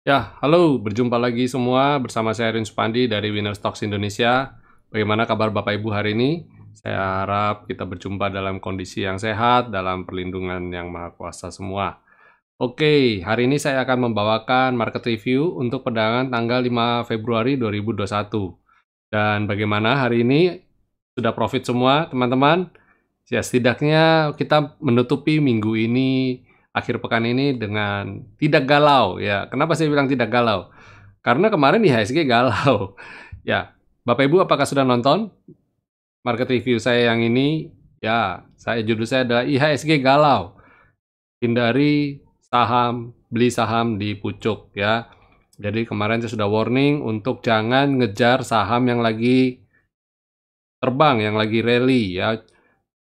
Ya, halo, berjumpa lagi semua bersama saya Rin Supandi dari Winner Stocks Indonesia. Bagaimana kabar Bapak Ibu hari ini? Saya harap kita berjumpa dalam kondisi yang sehat, dalam perlindungan yang Maha Kuasa semua. Oke, hari ini saya akan membawakan market review untuk perdagangan tanggal 5 Februari 2021. Dan bagaimana hari ini? Sudah profit semua, teman-teman? Ya, setidaknya kita menutupi minggu ini, akhir pekan ini dengan tidak galau ya. Kenapa saya bilang tidak galau? Karena kemarin IHSG galau. Ya, Bapak Ibu apakah sudah nonton market review saya yang ini? Ya, judul saya adalah IHSG galau. Hindari beli saham di pucuk ya. Jadi kemarin saya sudah warning untuk jangan ngejar saham yang lagi terbang, yang lagi rally ya.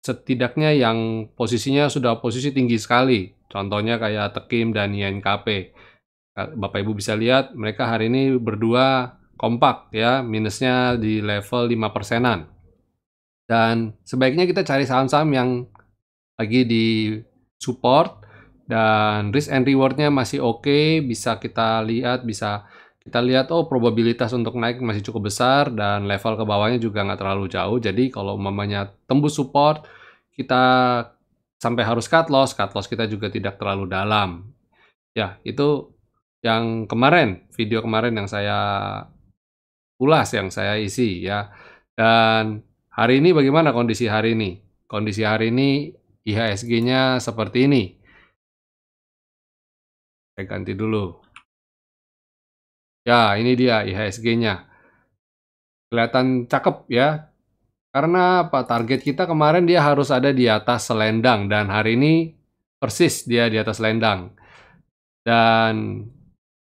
Setidaknya yang posisinya sudah posisi tinggi sekali. Contohnya kayak Tekim dan INKP. Bapak Ibu bisa lihat mereka hari ini berdua kompak ya, minusnya di level 5%-an. Dan sebaiknya kita cari saham-saham yang lagi di support dan risk and reward-nya masih oke, bisa kita lihat oh probabilitas untuk naik masih cukup besar dan level ke bawahnya juga nggak terlalu jauh. Jadi kalau umpamanya tembus support, kita sampai harus cut loss kita juga tidak terlalu dalam. Ya, itu yang kemarin, video kemarin yang saya ulas, yang saya isi ya. Dan hari ini bagaimana kondisi hari ini? Kondisi hari ini IHSG-nya seperti ini. Saya ganti dulu. Ya, ini dia IHSG-nya. Kelihatan cakep ya. Karena apa? Target kita kemarin dia harus ada di atas selendang dan hari ini persis dia di atas selendang. Dan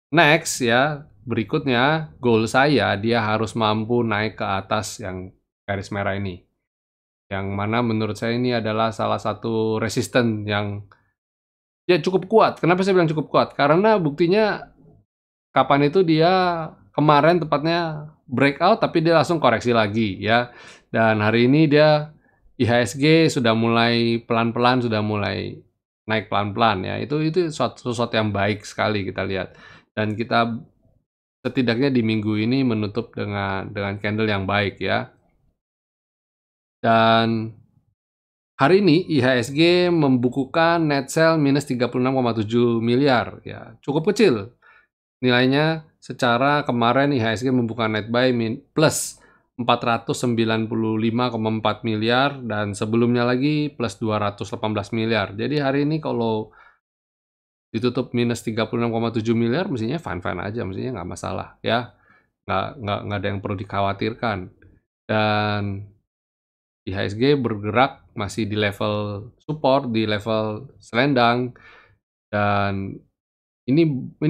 next ya, berikutnya goal saya dia harus mampu naik ke atas yang garis merah ini. Yang mana menurut saya ini adalah salah satu resisten yang ya cukup kuat. Kenapa saya bilang cukup kuat? Karena buktinya kapan itu dia kemarin tepatnya breakout tapi dia langsung koreksi lagi ya. Dan hari ini dia IHSG sudah mulai pelan-pelan sudah mulai naik pelan-pelan ya. Itu sesuatu yang baik sekali kita lihat. Dan kita setidaknya di minggu ini menutup dengan candle yang baik ya. Dan hari ini IHSG membukukan net sale minus 36,7 miliar ya, cukup kecil nilainya. Secara kemarin IHSG membuka net buy plus 495,4 miliar dan sebelumnya lagi plus 218 miliar. Jadi hari ini kalau ditutup minus 36,7 miliar mestinya fine-fine aja, mestinya nggak masalah ya. Nggak ada yang perlu dikhawatirkan. Dan IHSG bergerak masih di level support, di level selendang, dan ini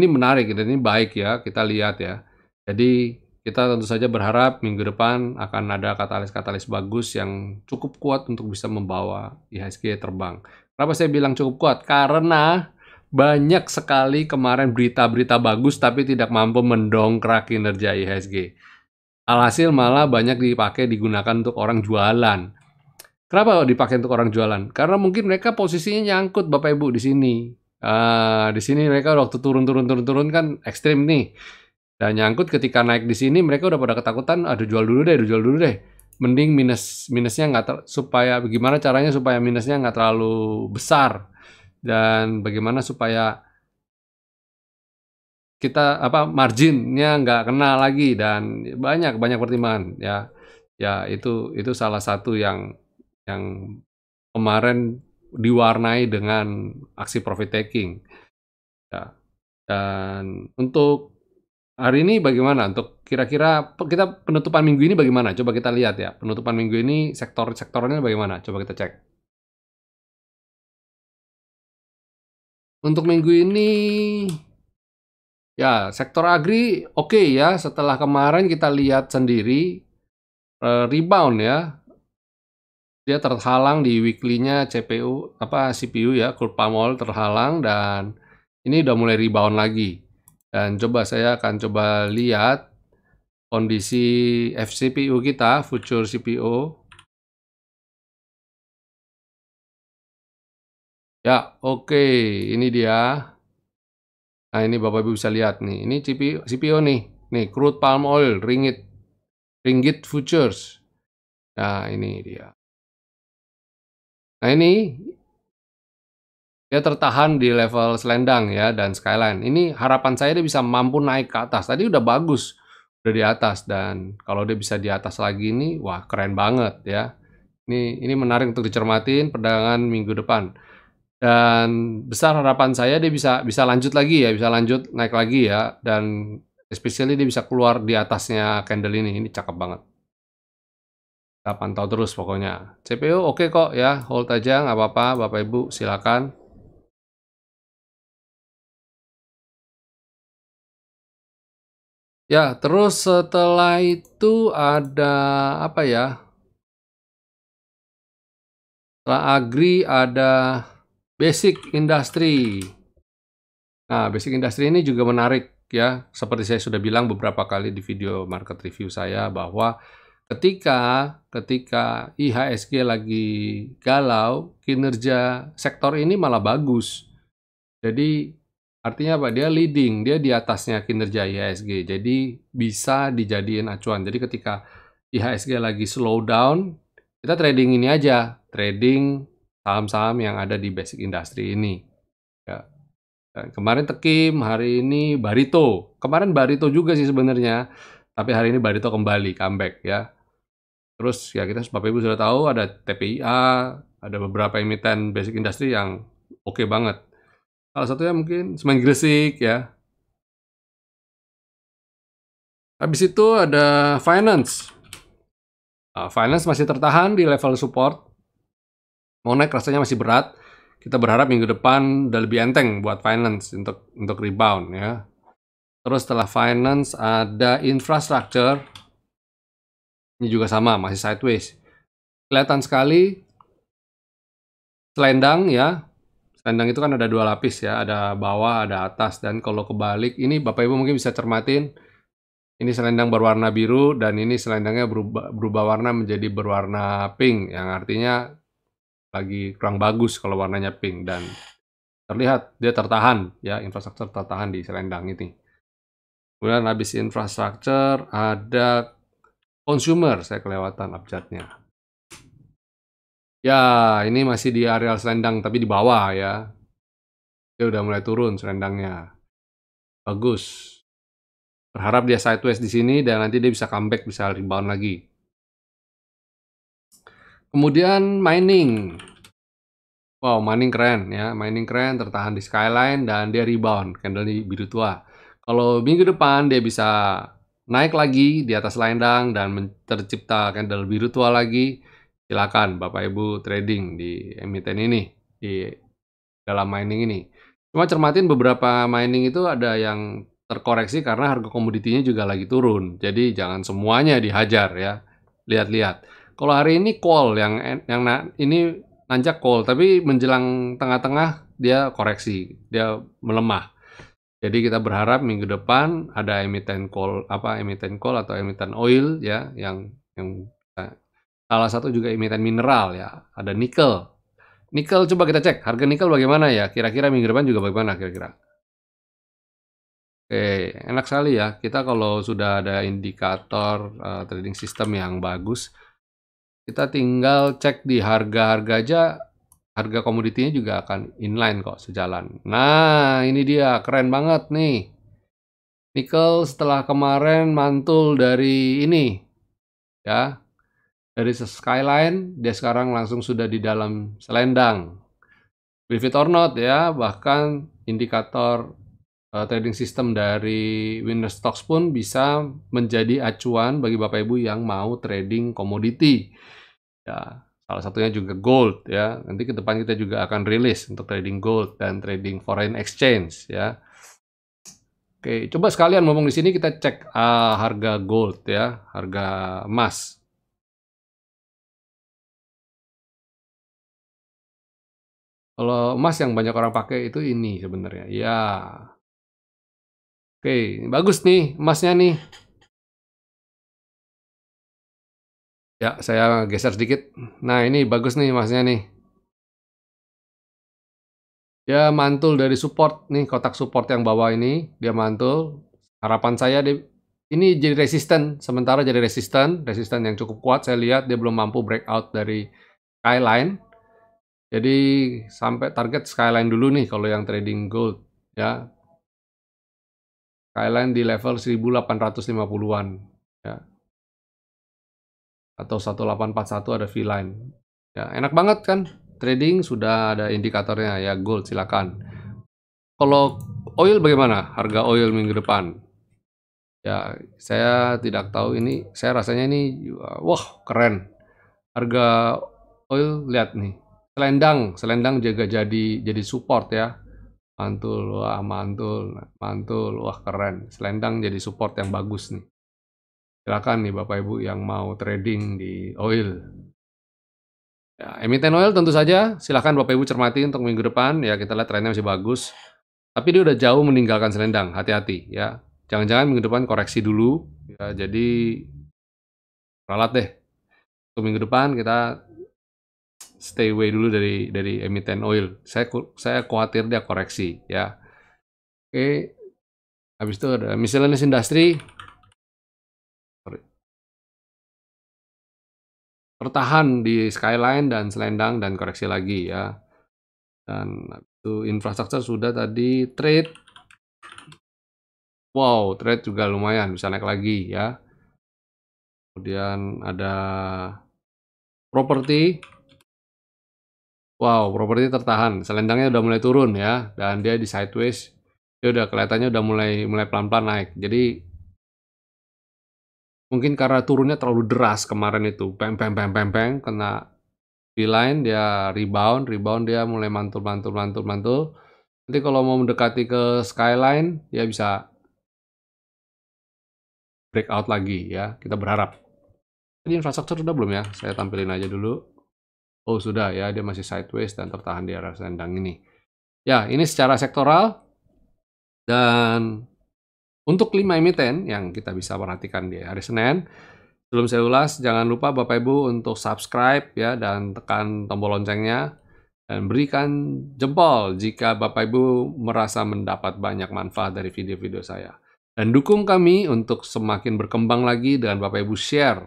menarik dan ini baik ya, kita lihat ya. Jadi kita tentu saja berharap minggu depan akan ada katalis-katalis bagus yang cukup kuat untuk bisa membawa IHSG terbang. Kenapa saya bilang cukup kuat? Karena banyak sekali kemarin berita-berita bagus tapi tidak mampu mendongkrak kinerja IHSG. Alhasil malah banyak digunakan untuk orang jualan. Kenapa dipakai untuk orang jualan? Karena mungkin mereka posisinya nyangkut Bapak Ibu di sini. Di sini mereka waktu turun kan ekstrim nih. Dan nyangkut ketika naik di sini mereka udah pada ketakutan, aduh jual dulu deh. Mending minusnya supaya bagaimana caranya supaya minusnya nggak terlalu besar dan bagaimana supaya kita marginnya nggak kena lagi dan banyak pertimbangan ya. Ya itu salah satu yang kemarin diwarnai dengan aksi profit taking ya. Dan untuk hari ini bagaimana? Untuk kira-kira kita penutupan minggu ini bagaimana? Coba kita lihat ya. Penutupan minggu ini sektornya bagaimana? Coba kita cek. Untuk minggu ini ya sektor agri oke ya. Setelah kemarin kita lihat sendiri rebound ya. Dia terhalang di weekly-nya CPU ya, crude palm oil terhalang dan ini udah mulai rebound lagi. Dan saya akan coba lihat kondisi FCPU kita, future CPO. Ya, oke, ini dia. Nah, ini Bapak Ibu bisa lihat nih, ini CPO nih. Nih, crude palm oil, ringgit ringgit futures. Nah, ini dia. Nah, ini dia tertahan di level selendang ya dan skyline. Ini harapan saya dia bisa mampu naik ke atas. Tadi udah bagus, udah di atas, dan kalau dia bisa di atas lagi nih, wah keren banget ya. Ini menarik untuk dicermatin perdagangan minggu depan. Dan besar harapan saya dia bisa bisa lanjut lagi ya, bisa lanjut naik lagi ya, dan especially dia bisa keluar di atasnya candle ini cakep banget. Kita pantau terus pokoknya. CPU oke kok ya, hold aja nggak apa-apa Bapak Ibu silakan. Ya, terus setelah itu ada apa ya, setelah Agri ada Basic Industry. Nah, Basic Industry ini juga menarik ya, seperti saya sudah bilang beberapa kali di video market review saya bahwa ketika ketika IHSG lagi galau, kinerja sektor ini malah bagus. Jadi artinya apa? Dia leading, dia di atasnya kinerja IHSG. Jadi bisa dijadiin acuan. Jadi ketika IHSG lagi slow down, kita trading ini aja, trading saham-saham yang ada di basic industry ini. Ya. Dan kemarin Tekim, hari ini Barito. Kemarin Barito juga sih sebenarnya, tapi hari ini Barito kembali comeback ya. Terus ya kita Bapak Ibu sudah tahu ada TPIA, ada beberapa emiten basic industry yang oke banget. Salah satunya mungkin Semen Gresik ya. Habis itu ada finance. Finance masih tertahan di level support. Mau naik rasanya masih berat. Kita berharap minggu depan udah lebih enteng buat finance untuk rebound ya. Terus setelah finance ada infrastructure. Ini juga sama, masih sideways. Kelihatan sekali selendang ya. Selendang itu kan ada dua lapis ya, ada bawah, ada atas, dan kalau kebalik ini Bapak Ibu mungkin bisa cermatin. Ini selendang berwarna biru dan ini selendangnya berubah warna menjadi berwarna pink, yang artinya lagi kurang bagus kalau warnanya pink, dan terlihat dia tertahan ya, infrastruktur tertahan di selendang ini. Kemudian habis infrastruktur ada consumer, saya kelewatan abjadnya. Ya, ini masih di areal selendang tapi di bawah ya. Dia udah mulai turun selendangnya. Bagus. Berharap dia sideways di sini dan nanti dia bisa comeback, bisa rebound lagi. Kemudian mining. Wow, mining keren ya, mining keren, tertahan di skyline dan dia rebound, candle di biru tua. Kalau minggu depan dia bisa naik lagi di atas selendang dan tercipta candle biru tua lagi, silakan Bapak Ibu trading di emiten ini, di dalam mining ini. Cuma cermatin beberapa mining itu ada yang terkoreksi karena harga komoditinya juga lagi turun. Jadi jangan semuanya dihajar ya. Lihat-lihat. Kalau hari ini call ini nanjak call, tapi menjelang tengah-tengah dia koreksi, dia melemah. Jadi kita berharap minggu depan ada emiten call atau emiten oil ya, yang salah satu juga emiten mineral ya, ada nikel. Nikel coba kita cek, harga nikel bagaimana ya? Kira-kira minggu depan juga bagaimana kira-kira? Oke, enak sekali ya. Kita kalau sudah ada indikator trading system yang bagus, kita tinggal cek di harga-harga aja, harga komoditinya juga akan inline kok, sejalan. Nah, ini dia, keren banget nih. Nikel setelah kemarin mantul dari ini, ya, dari skyline, dia sekarang langsung sudah di dalam selendang. Believe it or not ya, bahkan indikator trading system dari Winner Stocks pun bisa menjadi acuan bagi Bapak Ibu yang mau trading komoditi. Ya, salah satunya juga gold ya. Nanti ke depan kita juga akan rilis untuk trading gold dan trading foreign exchange ya. Oke, coba sekalian ngomong di sini kita cek harga gold ya, harga emas. Kalau emas yang banyak orang pakai itu ini sebenarnya. Ya. Oke, ini bagus nih emasnya nih. Ya, saya geser sedikit. Nah, ini bagus nih emasnya nih. Dia mantul dari support nih, kotak support yang bawah ini, dia mantul. Harapan saya ini jadi resisten, sementara jadi resisten yang cukup kuat. Saya lihat dia belum mampu breakout dari skyline. Jadi sampai target skyline dulu nih kalau yang trading gold ya. Skyline di level 1850-an ya. Atau 1841 ada V-line. Ya, enak banget kan? Trading sudah ada indikatornya ya, gold silakan. Kalau oil bagaimana? Harga oil minggu depan? Ya, saya tidak tahu ini, saya rasanya ini wah, keren. Harga oil lihat nih. Selendang juga jadi support ya. Mantul, wah mantul, mantul, wah keren. Selendang jadi support yang bagus nih. Silakan nih Bapak Ibu yang mau trading di oil. Ya, emiten oil tentu saja silakan Bapak Ibu cermati untuk minggu depan ya, kita lihat trennya masih bagus. Tapi dia udah jauh meninggalkan selendang, hati-hati ya. Jangan-jangan minggu depan koreksi dulu ya, jadi ralat deh. Untuk minggu depan kita stay away dulu dari emiten oil. Saya khawatir dia koreksi ya. Oke, habis itu ada miscellaneous industry. Tertahan di skyline dan selendang dan koreksi lagi ya. Dan itu infrastruktur sudah tadi, trade. Wow, trade juga lumayan bisa naik lagi ya. Kemudian ada properti. Wow, properti tertahan. Selendangnya udah mulai turun ya, dan dia di sideways. Dia udah kelihatannya udah mulai pelan-pelan naik. Jadi mungkin karena turunnya terlalu deras kemarin itu, peng peng peng peng peng, kena V-line, dia rebound dia mulai mantul. Nanti kalau mau mendekati ke skyline, dia bisa breakout lagi ya, kita berharap. Jadi infrastruktur sudah belum ya? Saya tampilin aja dulu. Oh sudah ya, dia masih sideways dan tertahan di area selendang ini. Ya, ini secara sektoral. Dan untuk 5 emiten yang kita bisa perhatikan di hari Senin, sebelum saya ulas, jangan lupa Bapak Ibu untuk subscribe ya, dan tekan tombol loncengnya. Dan berikan jempol jika Bapak Ibu merasa mendapat banyak manfaat dari video-video saya. Dan dukung kami untuk semakin berkembang lagi dengan Bapak Ibu share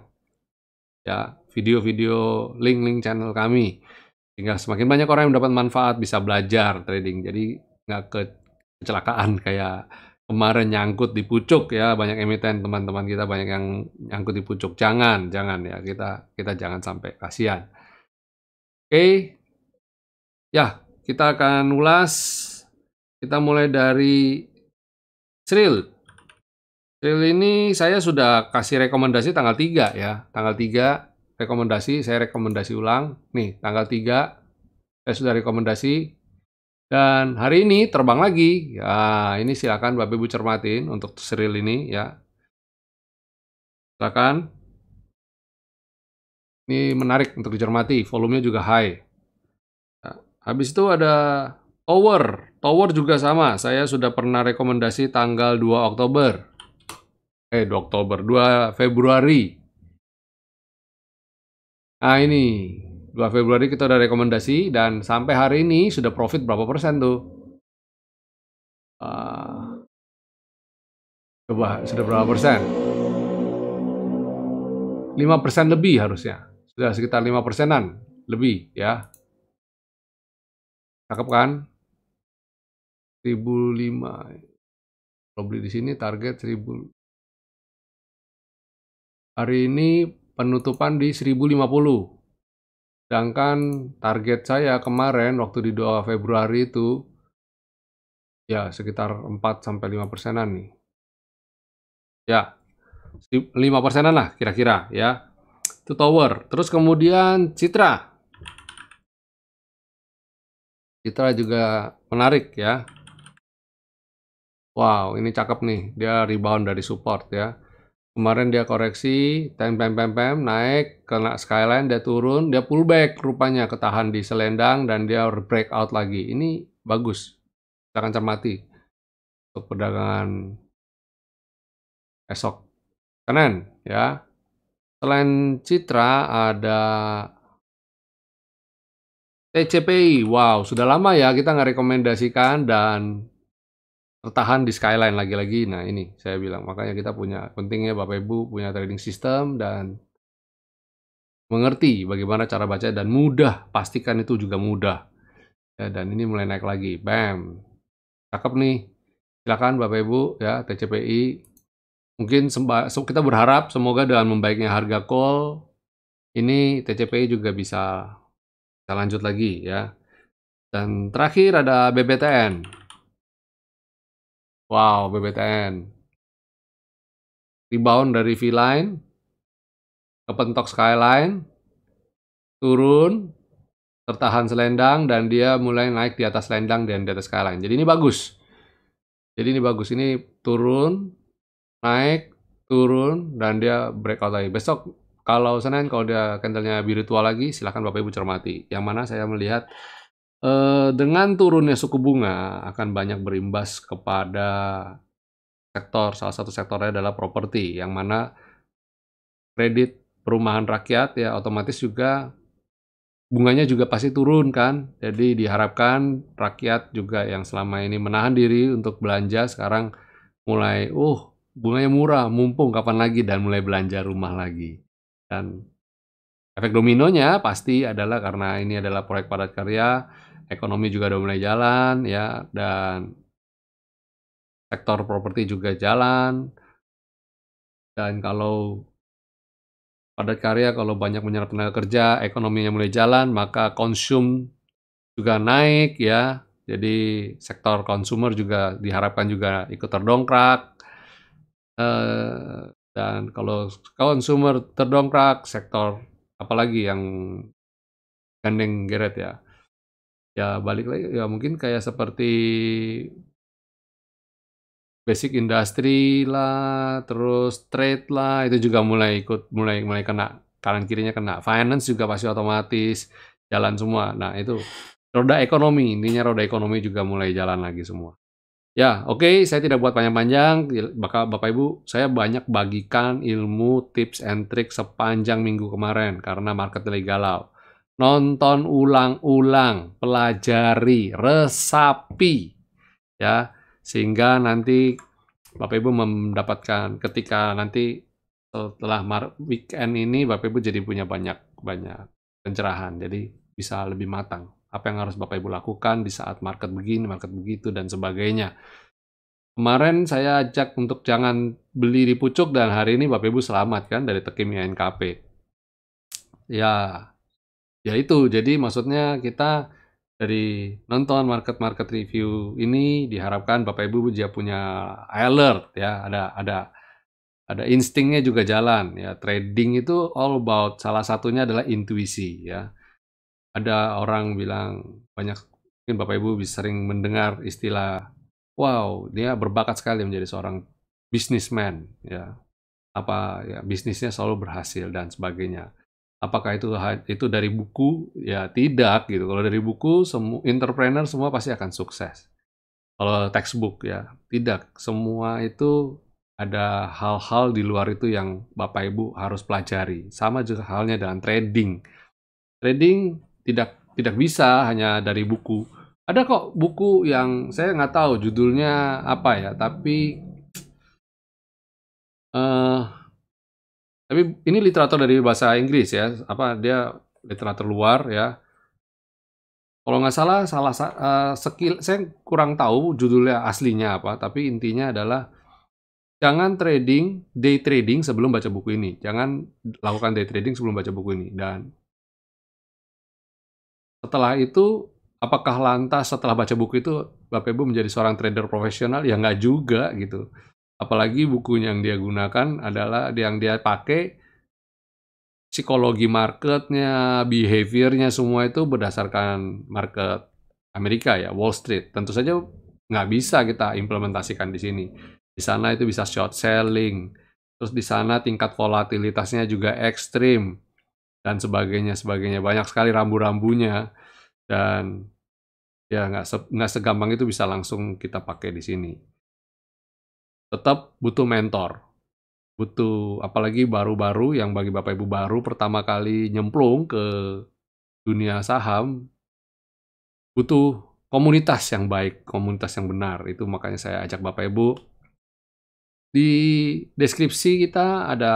ya video-video link-link channel kami. Sehingga semakin banyak orang yang mendapat manfaat, bisa belajar trading. Jadi nggak kecelakaan kayak kemarin nyangkut di pucuk ya, banyak emiten teman-teman kita banyak yang nyangkut di pucuk. Jangan ya, kita jangan sampai, kasihan. Oke. Ya, kita akan ulas. Kita mulai dari Sril. Sril ini saya sudah kasih rekomendasi tanggal 3 ya. Tanggal 3 rekomendasi, saya rekomendasi ulang. Nih, tanggal 3 saya sudah rekomendasi. Dan hari ini terbang lagi. Ya, ini silakan Bapak Ibu cermatin untuk Sril ini ya. Silakan. Ini menarik untuk dicermati, volumenya juga high. Ya, habis itu ada Tower. Tower juga sama, saya sudah pernah rekomendasi tanggal 2 Oktober. 2 Oktober, 2 Februari. Nah ini, 2 Februari kita udah rekomendasi, dan sampai hari ini sudah profit berapa persen tuh? Coba, sudah berapa persen? 5% lebih harusnya. Sudah sekitar 5 persenan lebih ya. Cakep kan? 1005. Kalau beli di sini target 1000. Hari ini penutupan di 1050. Sedangkan target saya kemarin waktu di 2 Februari itu ya sekitar 4 sampai 5 persenan nih. Ya, 5 persenan lah kira-kira ya. Itu Tower. Terus kemudian Citra. Citra juga menarik ya. Wow, ini cakep nih. Dia rebound dari support ya. Kemarin dia koreksi, naik, kena skyline, dia turun, dia pullback rupanya, ketahan di selendang, dan dia breakout lagi. Ini bagus. Silakan cermati untuk perdagangan esok. Senin ya. Selain Citra ada TCPI, wow sudah lama ya kita nggak rekomendasikan dan tertahan di Skyline lagi-lagi. Nah ini saya bilang, makanya kita punya pentingnya Bapak Ibu punya trading system dan mengerti bagaimana cara baca dan mudah, pastikan itu juga mudah. Ya, dan ini mulai naik lagi, bam, cakep nih. Silakan Bapak Ibu ya TCPI. Mungkin kita berharap semoga dengan membaiknya harga call ini TCPI juga bisa lanjut lagi ya. Dan terakhir ada BBTN. Wow, BBTN. Rebound dari V-line, kepentok Skyline, turun, tertahan selendang, dan dia mulai naik di atas selendang dan di atas Skyline. Jadi ini bagus. Ini turun, naik, turun, dan dia breakout lagi. Besok kalau Senin, kalau dia candlenya biru tua lagi, silahkan Bapak Ibu cermati. Yang mana saya melihat dengan turunnya suku bunga akan banyak berimbas kepada salah satu sektornya adalah properti, yang mana kredit perumahan rakyat ya otomatis juga bunganya juga pasti turun kan. Jadi diharapkan rakyat juga yang selama ini menahan diri untuk belanja sekarang mulai, bunganya murah, mumpung kapan lagi, dan mulai belanja rumah lagi. Dan efek dominonya pasti adalah karena ini adalah proyek padat karya, ekonomi juga udah mulai jalan ya, dan sektor properti juga jalan. Dan kalau padat karya, kalau banyak menyerap tenaga kerja, ekonominya mulai jalan, maka konsum juga naik ya. Jadi sektor konsumer juga diharapkan juga ikut terdongkrak. Dan kalau konsumer terdongkrak, sektor apalagi yang gandeng geret ya. Ya balik lagi ya mungkin kayak seperti basic industry lah, terus trade lah, itu juga mulai kena, kanan kirinya kena. Finance juga pasti otomatis jalan semua. Nah itu roda ekonomi, intinya roda ekonomi juga mulai jalan lagi semua. Ya, oke, saya tidak buat panjang-panjang. Bapak Ibu, saya banyak bagikan ilmu, tips and trik sepanjang minggu kemarin karena market lagi galau. Nonton ulang-ulang, pelajari, resapi, ya, sehingga nanti Bapak Ibu mendapatkan ketika nanti setelah weekend ini Bapak Ibu jadi punya banyak pencerahan, jadi bisa lebih matang. Apa yang harus Bapak Ibu lakukan di saat market begini, market begitu, dan sebagainya. Kemarin saya ajak untuk jangan beli di pucuk dan hari ini Bapak Ibu selamat kan dari Tekim INKP. Ya, ya itu. Jadi maksudnya kita dari nonton market review ini diharapkan Bapak Ibu juga punya alert ya, ada instingnya juga jalan ya. Trading itu all about salah satunya adalah intuisi ya. Ada orang bilang mungkin Bapak Ibu bisa sering mendengar istilah, wow, dia berbakat sekali menjadi seorang businessman ya. Apa ya bisnisnya selalu berhasil dan sebagainya. Apakah itu dari buku? Ya tidak gitu. Kalau dari buku semua entrepreneur semua pasti akan sukses. Kalau textbook ya tidak. Semua itu ada hal-hal di luar itu yang Bapak Ibu harus pelajari. Sama juga halnya dengan trading. Trading tidak bisa hanya dari buku. Ada kok buku yang saya nggak tahu judulnya apa ya, tapi ini literatur dari bahasa Inggris ya, dia literatur luar ya. Kalau nggak salah skill saya kurang tahu judulnya aslinya apa, tapi intinya adalah jangan day trading sebelum baca buku ini. Jangan lakukan day trading sebelum baca buku ini. Dan setelah itu, apakah lantas setelah baca buku itu Bapak Ibu menjadi seorang trader profesional? Ya nggak juga gitu. Apalagi bukunya yang dia gunakan adalah yang dia pakai psikologi marketnya, behaviornya semua itu berdasarkan market Amerika ya, Wall Street. Tentu saja nggak bisa kita implementasikan di sini. Di sana itu bisa short selling, terus di sana tingkat volatilitasnya juga ekstrim, dan sebagainya. Banyak sekali rambu-rambunya, dan ya nggak segampang itu bisa langsung kita pakai di sini. Tetap butuh mentor. Apalagi baru-baru yang bagi Bapak Ibu baru pertama kali nyemplung ke dunia saham, butuh komunitas yang baik, komunitas yang benar. Itu makanya saya ajak Bapak Ibu. Di deskripsi kita ada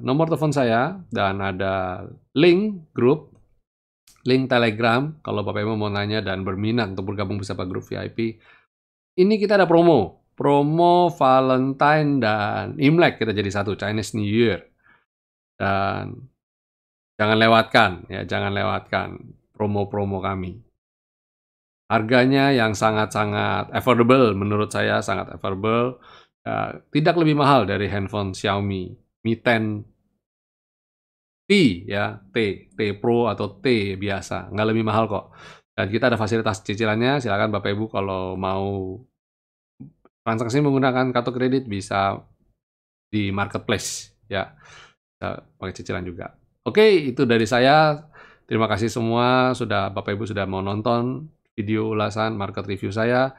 nomor telepon saya dan ada link grup, link Telegram kalau Bapak Ibu mau nanya dan berminat untuk bergabung bersama grup VIP. Ini kita ada promo Valentine dan Imlek kita jadi satu, Chinese New Year. Dan jangan lewatkan ya, jangan lewatkan promo-promo kami. Harganya yang sangat-sangat affordable, menurut saya sangat affordable. Tidak lebih mahal dari handphone Xiaomi Mi 10 T ya, T Pro atau T biasa, nggak lebih mahal kok. Dan kita ada fasilitas cicilannya, silakan Bapak Ibu kalau mau transaksi menggunakan kartu kredit bisa di marketplace ya, bisa pakai cicilan juga. Oke, itu dari saya. Terima kasih semua Bapak Ibu sudah mau nonton video ulasan market review saya.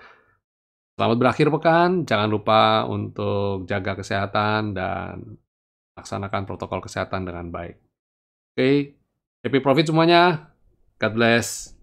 Selamat berakhir pekan, jangan lupa untuk jaga kesehatan dan laksanakan protokol kesehatan dengan baik. Oke, happy profit semuanya. God bless.